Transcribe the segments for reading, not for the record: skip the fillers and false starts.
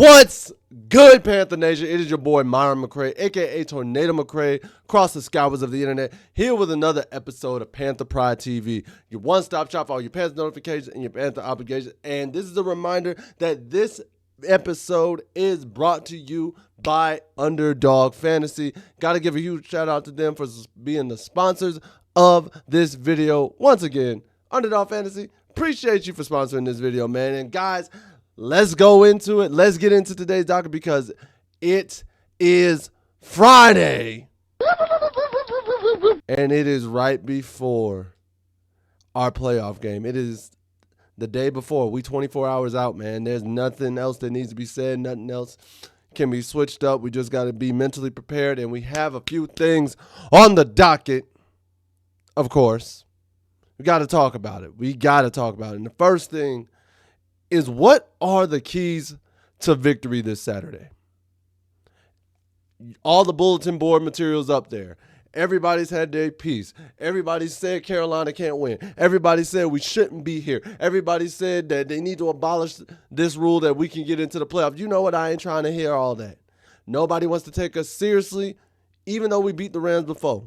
What's good, Panther Nation? It is your boy, Myron McRae, a.k.a. Tornado McRae, across the skyways of the internet, here with another episode of Panther Pride TV, your one-stop shop for all your Panther notifications and your Panther obligations. And this is a reminder that this episode is brought to you by Underdog Fantasy. Got to give a huge shout-out to them for being the sponsors of this video. Once again, Underdog Fantasy, appreciate you for sponsoring this video, man. And guys, let's go into it. Let's get into today's docket because it is Friday. And it is right before our playoff game. It is the day before. We 24 hours out, man. There's nothing else that needs to be said. Nothing else can be switched up. We just got to be mentally prepared. And we have a few things on the docket, of course. We got to talk about it. And the first thing is, what are the keys to victory this Saturday? All the bulletin board materials up there. Everybody's had their piece. Everybody said Carolina can't win. Everybody said we shouldn't be here. Everybody said that they need to abolish this rule that we can get into the playoffs. You know what? I ain't trying to hear all that. Nobody wants to take us seriously, even though we beat the Rams before.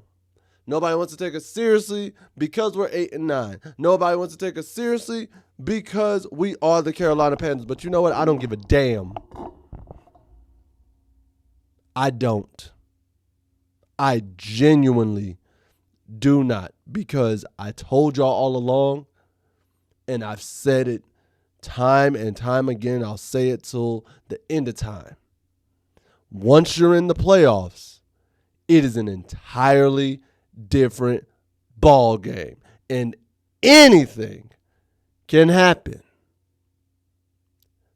Nobody wants to take us seriously because we're 8-9. Nobody wants to take us seriously because we are the Carolina Panthers. But you know what? I don't give a damn. I don't. I genuinely do not, because I told y'all all along, and I've said it time and time again. I'll say it till the end of time. Once you're in the playoffs, it is an entirely different ball game, and anything can happen.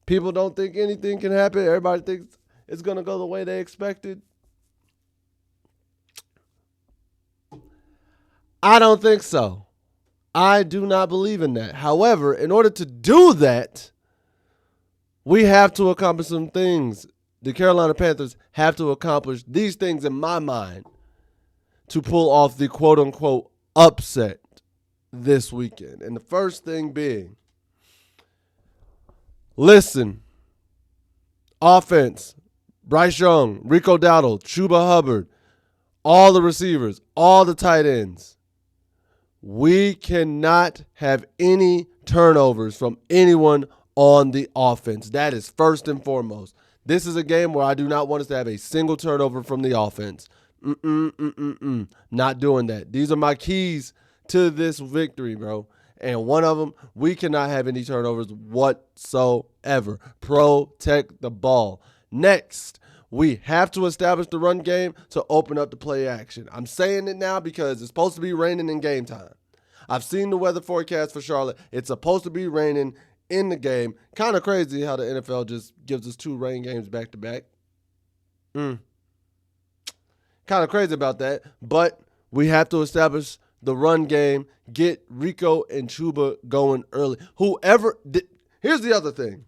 People don't think anything can happen. Everybody thinks it's going to go the way they expected. I don't think so. I do not believe in that. However, in order to do that, we have to accomplish some things. The Carolina Panthers have to accomplish these things, in my mind, to pull off the quote-unquote upset this weekend. And the first thing being, listen, offense, Bryce Young, Rico Dowdle, Chuba Hubbard, all the receivers, all the tight ends. We cannot have any turnovers from anyone on the offense. That is first and foremost. This is a game where I do not want us to have a single turnover from the offense. Not doing that. These are my keys to this victory, bro. And one of them, we cannot have any turnovers whatsoever. Protect the ball. Next, we have to establish the run game to open up the play action. I'm saying it now because it's supposed to be raining in game time. I've seen the weather forecast for Charlotte. It's supposed to be raining in the game. Kind of crazy how the NFL just gives us 2 rain games back to back. Kind of crazy about that, but we have to establish the run game, get Rico and Chuba going early. Here's the other thing.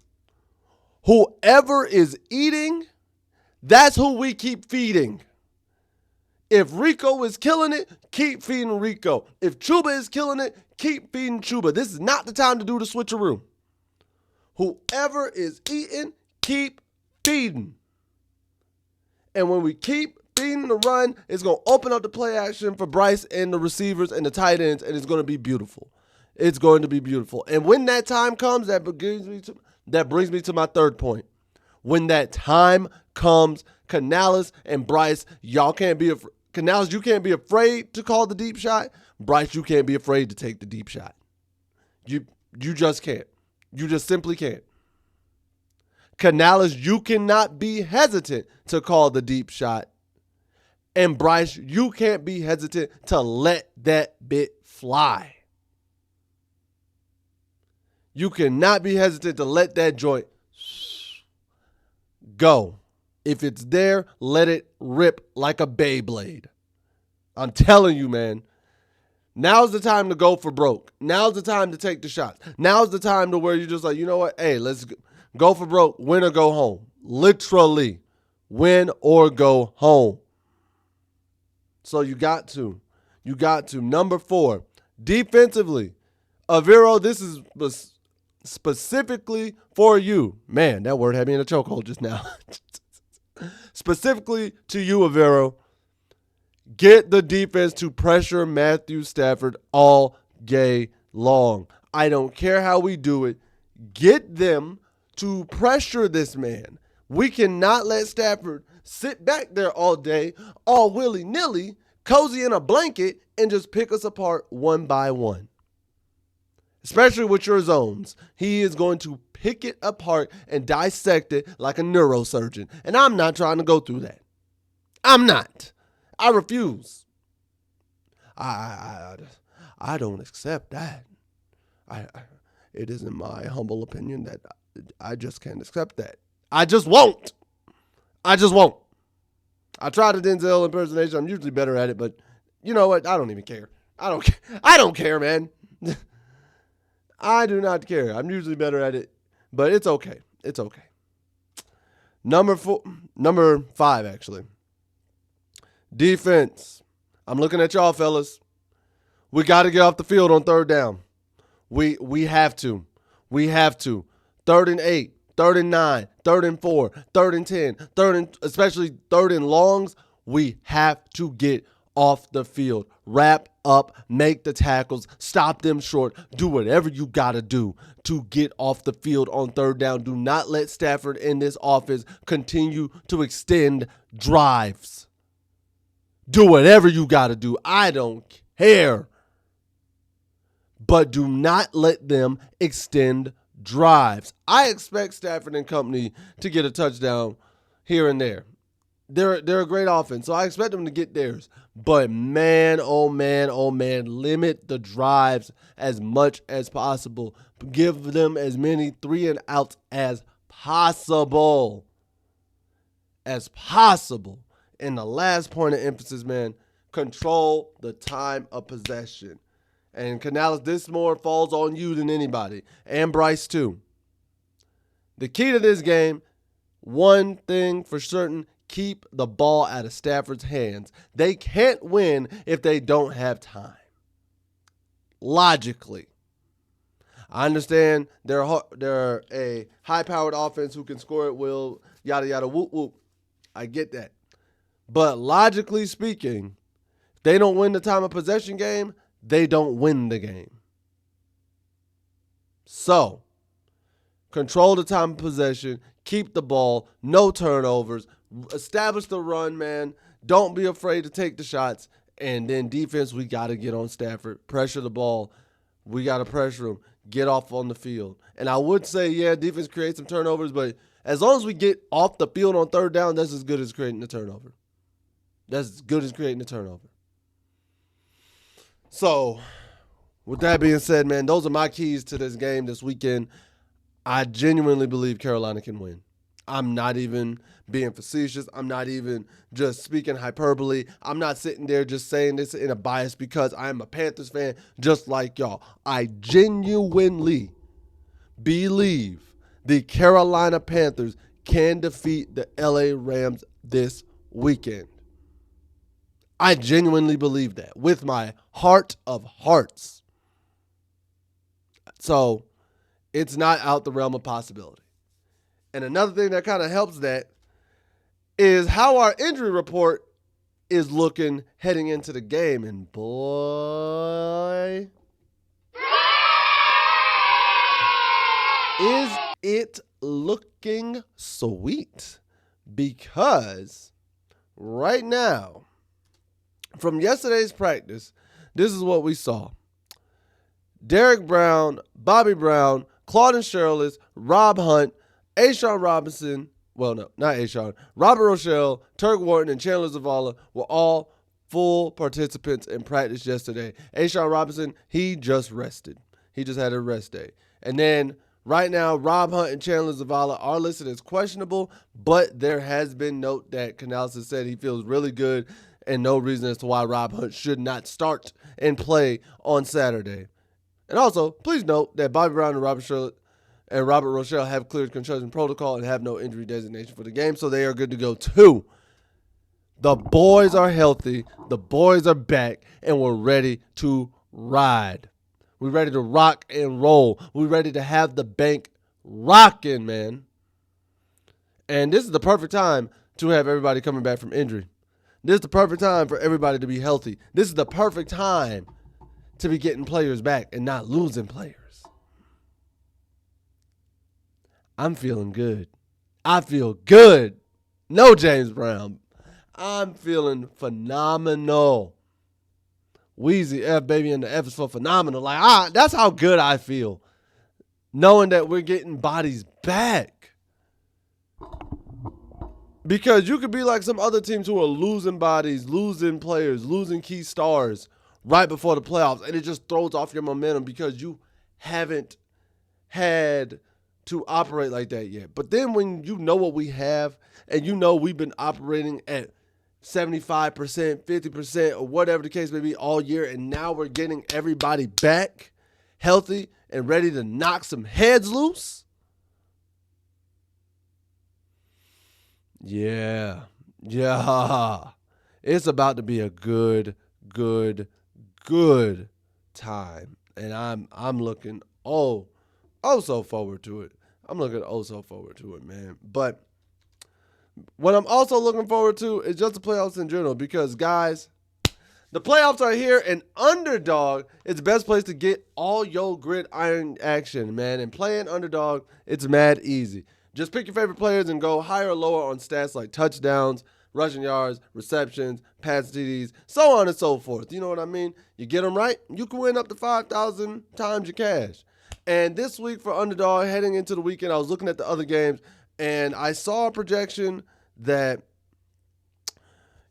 Whoever is eating, that's who we keep feeding. If Rico is killing it, keep feeding Rico. If Chuba is killing it, keep feeding Chuba. This is not the time to do the switcheroo. Whoever is eating, keep feeding. And when we keep feeding the run, it's going to open up the play action for Bryce and the receivers and the tight ends, and it's going to be beautiful. It's going to be beautiful. And when that time comes, that brings me to my third point. When that time comes, Canales and Bryce, y'all can't be afraid. Canales, you can't be afraid to call the deep shot. Bryce, you can't be afraid to take the deep shot. You just can't. You just simply can't. Canales, you cannot be hesitant to call the deep shot. And Bryce, you can't be hesitant to let that bit fly. You cannot be hesitant to let that joint go. If it's there, let it rip like a Beyblade. I'm telling you, man. Now's the time to go for broke. Now's the time to take the shots. Now's the time to where you're just like, you know what? Hey, let's go for broke. Win or go home. Literally. Win or go home. So you got to. Number 4, defensively. Avero, this is specifically for you. Man, that word had me in a chokehold just now. Specifically to you, Avero, get the defense to pressure Matthew Stafford all day long. I don't care how we do it. Get them to pressure this man. We cannot let Stafford sit back there all day, all willy-nilly, cozy in a blanket, and just pick us apart one by one. Especially with your zones. He is going to pick it apart and dissect it like a neurosurgeon. And I'm not trying to go through that. I'm not. I refuse. I don't accept that. It is in my humble opinion that I just can't accept that. I just won't. I tried a Denzel impersonation. I'm usually better at it, but you know what? I don't even care. I don't care, man. I do not care. I'm usually better at it, but it's okay. It's okay. Number 5, actually. Defense. I'm looking at y'all, fellas. We got to get off the field on third down. We have to. We have to. 3rd and 8, 3rd and 9, 3rd and 4, 3rd and 10, especially 3rd and longs. We have to get off the field. Wrap up, make the tackles, stop them short, do whatever you got to do to get off the field on third down. Do not let Stafford in this offense continue to extend drives. Do whatever you got to do. I don't care. But do not let them extend drives. I expect Stafford and company to get a touchdown here and there. They're a great offense, so I expect them to get theirs. But man, oh man, limit the drives as much as possible. Give them as many 3 and outs as possible. And the last point of emphasis, man, control the time of possession. And Canales, this more falls on you than anybody. And Bryce, too. The key to this game, one thing for certain, keep the ball out of Stafford's hands. They can't win if they don't have time. Logically. I understand they're a high-powered offense who can score at will, yada, yada, whoop, whoop. I get that. But logically speaking, if they don't win the time of possession game, they don't win the game. So, control the time of possession, keep the ball, no turnovers, establish the run, man. Don't be afraid to take the shots. And then defense, we got to get on Stafford. Pressure the ball. We got to pressure him. Get off on the field. And I would say, yeah, defense creates some turnovers, but as long as we get off the field on third down, that's as good as creating a turnover. So, with that being said, man, those are my keys to this game this weekend. I genuinely believe Carolina can win. I'm not even being facetious. I'm not even just speaking hyperbole. I'm not sitting there just saying this in a bias because I am a Panthers fan just like y'all. I genuinely believe the Carolina Panthers can defeat the LA Rams this weekend. I genuinely believe that with my heart of hearts. So it's not out the realm of possibility. And another thing that kind of helps that is how our injury report is looking heading into the game. And boy, is it looking sweet. Because right now, from yesterday's practice, this is what we saw. Derek Brown, Bobby Brown, Claudin Sherlis, Rob Hunt, A'Shawn Robinson, well, no, not A'Shawn, Robert Rochelle, Turk Wharton, and Chandler Zavala were all full participants in practice yesterday. A'Shawn Robinson, he just rested. He just had a rest day. And then right now, Rob Hunt and Chandler Zavala are listed as questionable, but there has been note that Canales has said he feels really good and no reason as to why Rob Hunt should not start and play on Saturday. And also, please note that Bobby Brown and Robert Rochelle have cleared concussion protocol and have no injury designation for the game, so they are good to go too. The boys are healthy, the boys are back, and we're ready to ride. We're ready to rock and roll. We're ready to have the bank rocking, man. And this is the perfect time to have everybody coming back from injury. This is the perfect time for everybody to be healthy. This is the perfect time to be getting players back and not losing players. I'm feeling good. I feel good. No James Brown. I'm feeling phenomenal. Wheezy F, baby, and the F is for phenomenal. Like, that's how good I feel. Knowing that we're getting bodies back. Because you could be like some other teams who are losing bodies, losing players, losing key stars right before the playoffs. And it just throws off your momentum because you haven't had to operate like that yet. But then when you know what we have and you know we've been operating at 75%, 50%, or whatever the case may be all year, and now we're getting everybody back healthy and ready to knock some heads loose. Yeah. It's about to be a good time. And I'm looking so forward to it. I'm looking so forward to it, man. But what I'm also looking forward to is just the playoffs in general because, guys, the playoffs are here, and Underdog is the best place to get all your gridiron action, man. And playing Underdog, it's mad easy. Just pick your favorite players and go higher or lower on stats like touchdowns, rushing yards, receptions, pass TDs, so on and so forth. You know what I mean? You get them right, you can win up to 5,000 times your cash. And this week for Underdog, heading into the weekend, I was looking at the other games, and I saw a projection that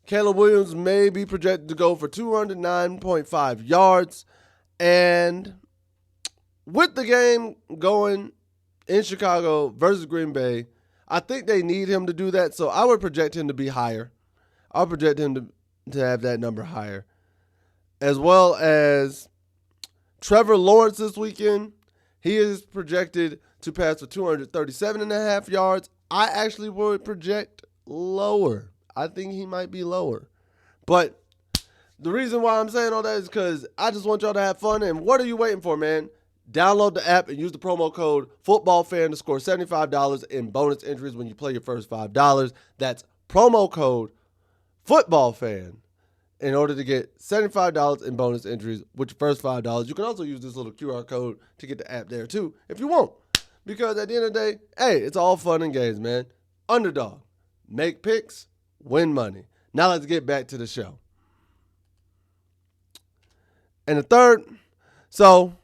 Caleb Williams may be projected to go for 209.5 yards. And with the game going in Chicago versus Green Bay, I think they need him to do that. So I would project him to be higher. I'll project him to have that number higher. As well as Trevor Lawrence this weekend. He is projected to pass for 237.5 yards. I actually would project lower. I think he might be lower. But the reason why I'm saying all that is because I just want y'all to have fun. And what are you waiting for, man? Download the app and use the promo code FootballFan to score $75 in bonus entries when you play your first $5. That's promo code FootballFan in order to get $75 in bonus entries with your first $5. You can also use this little QR code to get the app there too if you want. Because at the end of the day, hey, it's all fun and games, man. Underdog. Make picks, win money. Now let's get back to the show. And the third, so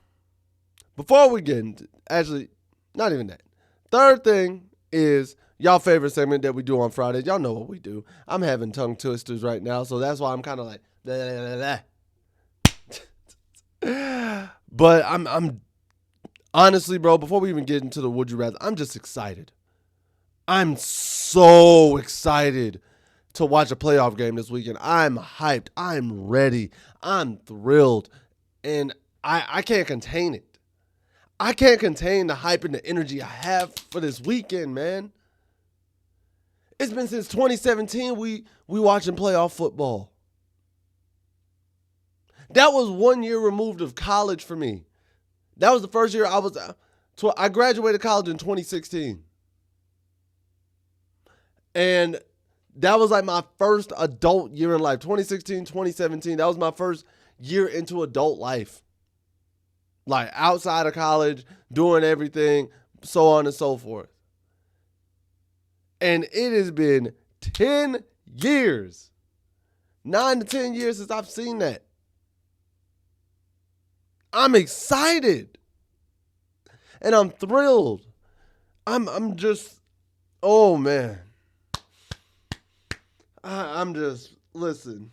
before we get into, actually, not even that. Third thing is y'all favorite segment that we do on Fridays. Y'all know what we do. I'm having tongue twisters right now, so that's why I'm kind of like, blah, blah, blah. But I'm honestly, bro, before we even get into the Would You Rather, I'm just excited. I'm so excited to watch a playoff game this weekend. I'm hyped. I'm ready. I'm thrilled. And I can't contain it. I can't contain the hype and the energy I have for this weekend, man. It's been since 2017 we watching playoff football. That was 1 year removed of college for me. That was the first year I graduated college in 2016. And that was like my first adult year in life. 2016, 2017, that was my first year into adult life. Like outside of college, doing everything, so on and so forth. And it has been 10 years, 9 to 10 years since I've seen that. I'm excited. And I'm thrilled. I'm just, oh man. I'm just, listen.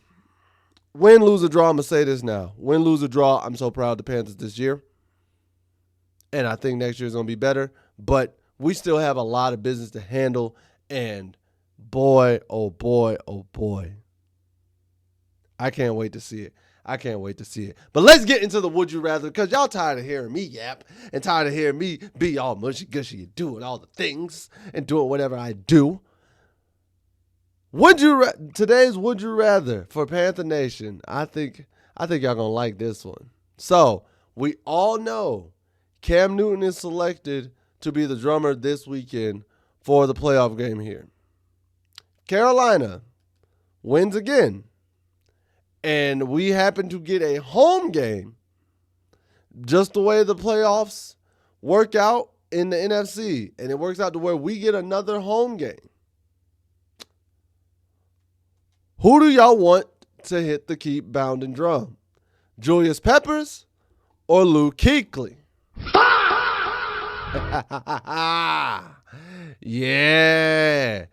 Win, lose, or draw, I'm going to say this now. Win, lose, or draw, I'm so proud of the Panthers this year. And I think next year is going to be better. But we still have a lot of business to handle. And boy, oh boy, oh boy. I can't wait to see it. I can't wait to see it. But let's get into the Would You Rather, because y'all tired of hearing me yap and tired of hearing me be all mushy-gushy and doing all the things and doing whatever I do. Today's Would You Rather for Panther Nation. I think y'all gonna like this one. So, We all know Cam Newton is selected to be the drummer this weekend for the playoff game here. Carolina wins again, and we happen to get a home game just the way the playoffs work out in the NFC, and it works out to where we get another home game. Who do y'all want to hit the keep bounding drum? Julius Peppers or Luke Kuechly? Yeah.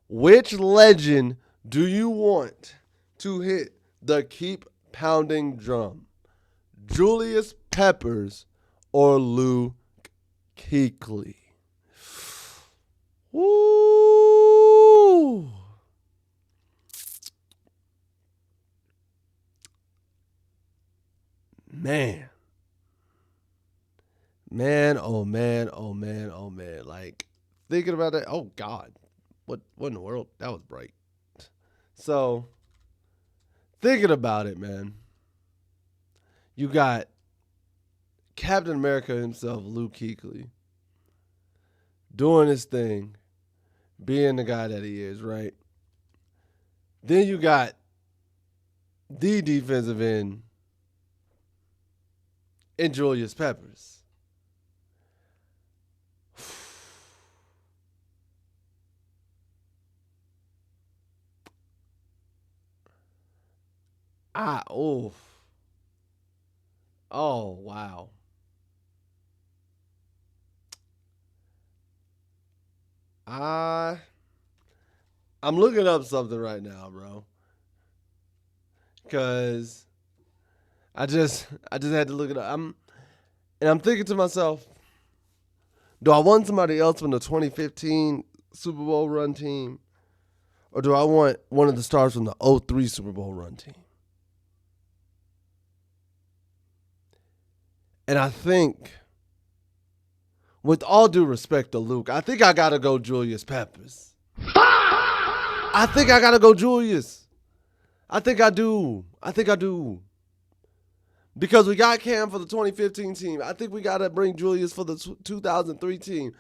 Which legend do you want to hit the keep pounding drum? Julius Peppers or Luke Kuechly? Woo! Man, oh man, oh man, oh man. Like, thinking about that, oh God, what in the world? That was bright. So, thinking about it, man, you got Captain America himself, Luke Kuechly, doing his thing, being the guy that he is, right? Then you got the defensive end in Julius Peppers. Oh, wow. I'm looking up something right now, bro. Cause I just had to look it up. I'm thinking to myself, do I want somebody else from the 2015 Super Bowl run team? Or do I want one of the stars from the 2003 Super Bowl run team? And I think, with all due respect to Luke, I think I got to go Julius Peppers. I think I got to go Julius. I think I do. Because we got Cam for the 2015 team. I think we got to bring Julius for the 2003 team.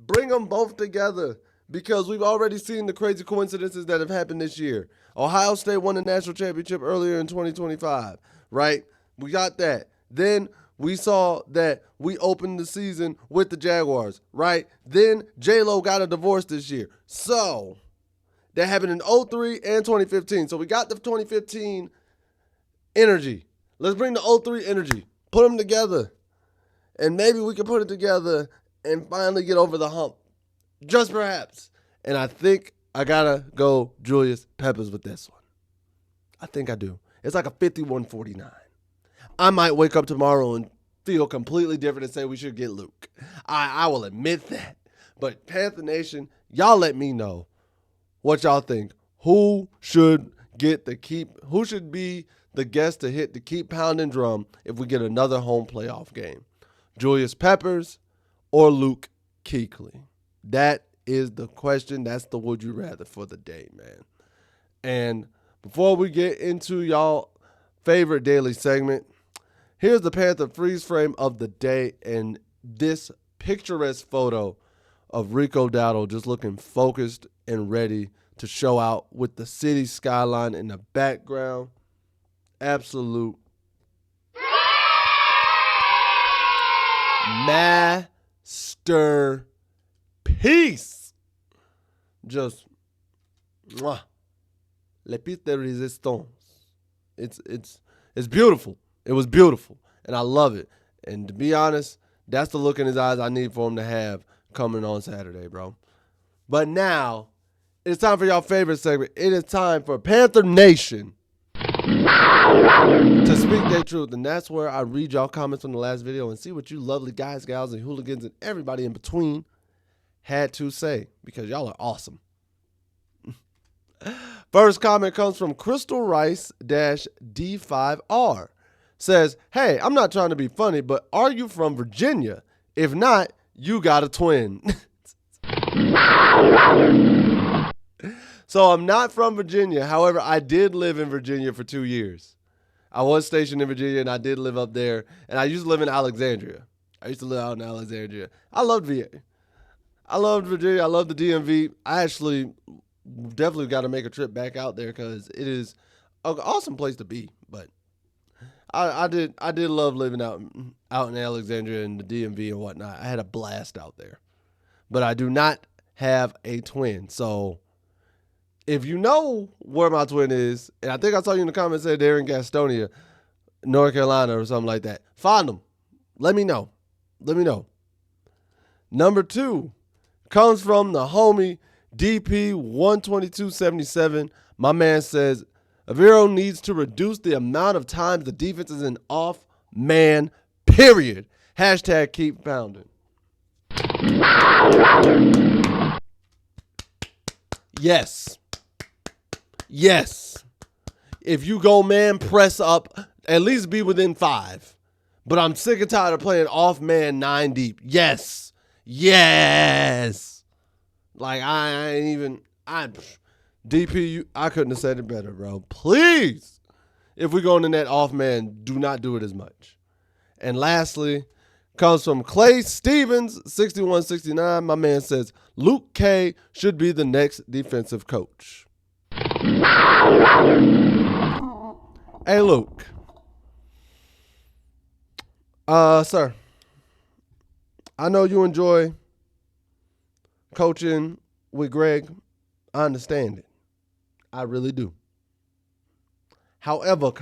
Bring them both together. Because we've already seen the crazy coincidences that have happened this year. Ohio State won the national championship earlier in 2025, right? We got that. Then we saw that we opened the season with the Jaguars, right? Then J-Lo got a divorce this year. So that happened in 2003 and 2015. So we got the 2015 energy. Let's bring the 2003 energy. Put them together. And maybe we can put it together and finally get over the hump. Just perhaps. And I think I got to go Julius Peppers with this one. I think I do. It's like a 51-49. I might wake up tomorrow and feel completely different and say we should get Luke. I will admit that. But Panther Nation, y'all let me know what y'all think. Who should be the guest to hit the keep pounding drum if we get another home playoff game? Julius Peppers or Luke Kuechly? That is the question. That's the would you rather for the day, man. And before we get into y'all favorite daily segment, here's the Panther freeze frame of the day and this picturesque photo of Rico Dowdle just looking focused and ready to show out with the city skyline in the background. Absolute masterpiece. Just le piece de résistance. It's beautiful. It was beautiful, and I love it. And to be honest, that's the look in his eyes I need for him to have coming on Saturday, bro. But now, it's time for y'all favorite segment. It is time for Panther Nation to speak their truth. And that's where I read y'all comments from the last video and see what you lovely guys, gals, and hooligans, and everybody in between had to say, because y'all are awesome. First comment comes from Crystal Rice-D5R. Says, hey, I'm not trying to be funny, but are you from Virginia? If not, you got a twin. So I'm not from Virginia. However, I did live in Virginia for 2 years. I was stationed in Virginia, and I did live up there. And I used to live in Alexandria. I used to live out in Alexandria. I loved VA. I loved Virginia. I loved the DMV. I actually definitely got to make a trip back out there because it is an awesome place to be. But I did love living out in Alexandria and the DMV and whatnot. I had a blast out there. But I do not have a twin. So if you know where my twin is, and I think I saw you in the comments say they're in Gastonia, North Carolina or something like that, find them. Let me know. Number 2 comes from the homie DP 12277. My man says, Avero needs to reduce the amount of times the defense is an off man, period. Hashtag keep pounding. Yes. If you go man, press up, at least be within 5. But I'm sick and tired of playing off man 9 deep. Yes. Like DP, I couldn't have said it better, bro. Please, if we're going in that off man, do not do it as much. And lastly, comes from Clay Stevens, 6169. My man says, Luke K should be the next defensive coach. Hey, Luke. Sir, I know you enjoy coaching with Greg. I understand it. I really do. However,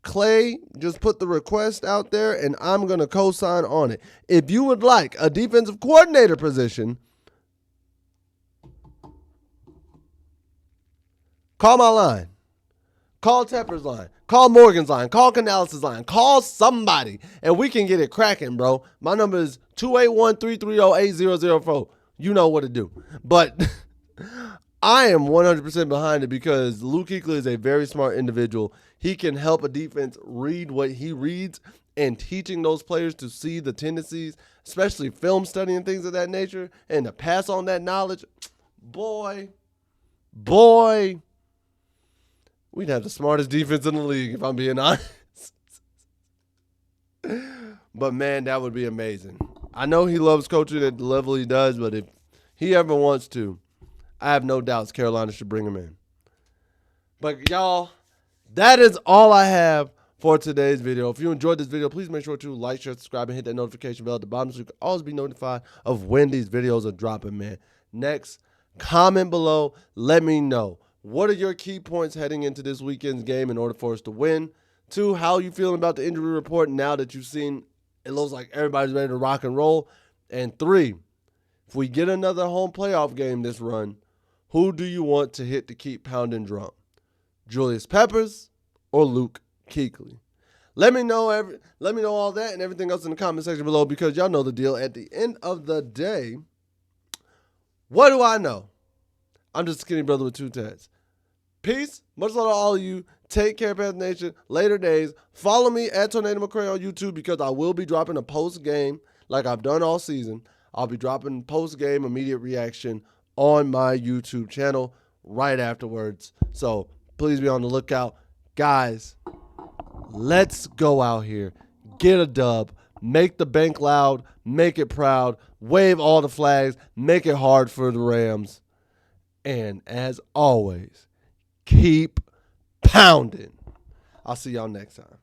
Clay just put the request out there, and I'm going to co-sign on it. If you would like a defensive coordinator position, call my line. Call Tepper's line. Call Morgan's line. Call Canales' line. Call somebody, and we can get it cracking, bro. My number is 281-330-8004. You know what to do. But I am 100% behind it because Luke Kuechly is a very smart individual. He can help a defense read what he reads, and teaching those players to see the tendencies, especially film study and things of that nature, and to pass on that knowledge. Boy, we'd have the smartest defense in the league, if I'm being honest. But, man, that would be amazing. I know he loves coaching at the level he does, but if he ever wants to, I have no doubts Carolina should bring him in. But, y'all, that is all I have for today's video. If you enjoyed this video, please make sure to like, share, subscribe, and hit that notification bell at the bottom so you can always be notified of when these videos are dropping, man. Next, comment below. Let me know. What are your key points heading into this weekend's game in order for us to win? 2, how are you feeling about the injury report now that you've seen it looks like everybody's ready to rock and roll? And 3, if we get another home playoff game this run, who do you want to hit the keep pounding drum? Julius Peppers or Luke Kuechly? Let me know all that and everything else in the comment section below because y'all know the deal. At the end of the day, what do I know? I'm just a skinny brother with 2 tats. Peace. Much love to all of you. Take care, Panther Nation. Later days. Follow me at Tornado McRae on YouTube because I will be dropping a post-game like I've done all season. I'll be dropping post-game immediate reaction on my YouTube channel right afterwards. So please be on the lookout. Guys, let's go out here. Get a dub. Make the bank loud. Make it proud. Wave all the flags. Make it hard for the Rams. And as always, keep pounding. I'll see y'all next time.